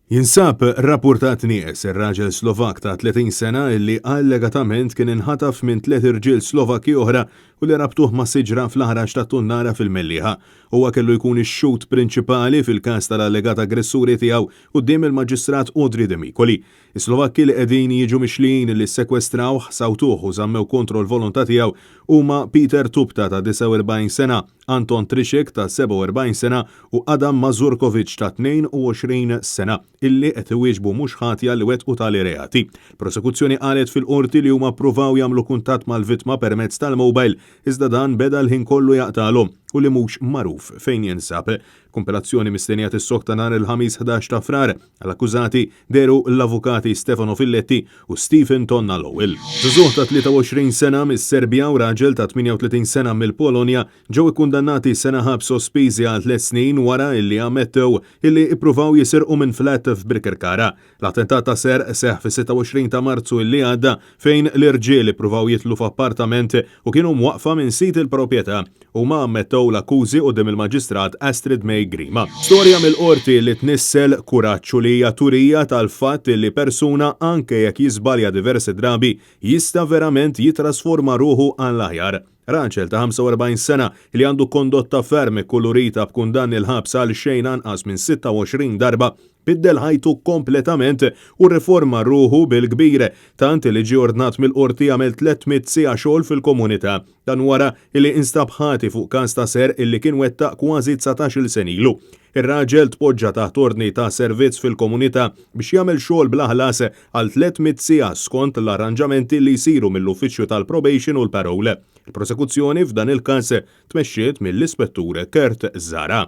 Jinsab rapportat nies ir-raġel Slovak ta' 30 sena illi allegatament kien inħataf minn 3 irġiel Slovakki oħra u li rabtuh ma' siġra fl-ħraġ ta' Tunnara fil-Mellieħa. Huwa kellu jkun ix-xut prinċipali fil-każ tal-allegat aggressuri tiegħu quddiem il-Maġistrat Audrey Demikoli. Is-Slovakki li qegħdin jiġu mixlin li ssekwestrawh, ħsawtuh u żammew kontro l-volontà tiegħu huma Peter Tupta ta' 49 sena, Anton Trišek ta' 47 sena u Adam Mazurkovic ta' 22 sena illi qed iwieġbu mhux ħatja li wettqu tali reati. Prosekuzzjoni qalet fil-qorti li huma ppruvaw jagħmlu kuntatt mal-vittma permezz tal-mowbajl iżda dan beda l-ħin kollu jaqtalhom u li mhux magħruf fejn jinsab. Kompilazzjoni mistennija tissok ta' nhar il-ħamis 11 ta' frar għall-akkużati deru l-avukati Stefano Filletti u Stephen Tonna Lowell. Żagħżugħ ta' 23 sena mis-Serbja u raġel ta' 38 sena mill-Polonja ġew ikkundannati sena ħabs sospiżi għal 3 snin wara illi ammettew illi ippruvaw jisirqu minn flat f'Birkirkara. L-attentat ta' ser seħħ fis-26 ta' Marzu illi għadda fejn l-irġiel ippruvaw jitlu f'appartament u kienu mwaqfa minn sit il-proprjetà u ma ammettew l-akkużi quddiem il-Maġistrat Astrid May Grima. Storja mill-qorti li tnissel kuraġġ li hija turija tal-fatt li persuna anke jekk jiżbalja diversi drabi jista' verament jitrasforma ruħu għall-aħjar. Raġel ta' 45 sena li għandu kondotta ferm kulurita b'kundanni l-ħabs għal xejn anqas minn 26 darba biddel ħajtu kompletament u riforma ruħu bil-kbir tant li ġie ordnat mill-qorti għamel 300 siegħa xogħol fil-komunità dan wara li instab ħati fuq każ ta' ser illi kien wettaq kważi 19-il sen ilu. Ir-raġel tpoġġa taħt ordni ta' servizz fil-komunità biex jagħmel xogħol bl-aħlas għal 300 siegħa skont l-arranġamenti li jsiru mill-uffiċċju tal-probation u l-parole. Il-prosekuzzjoni f'dan il-każ tmexxiet mill-Ispettur Kurt Zara.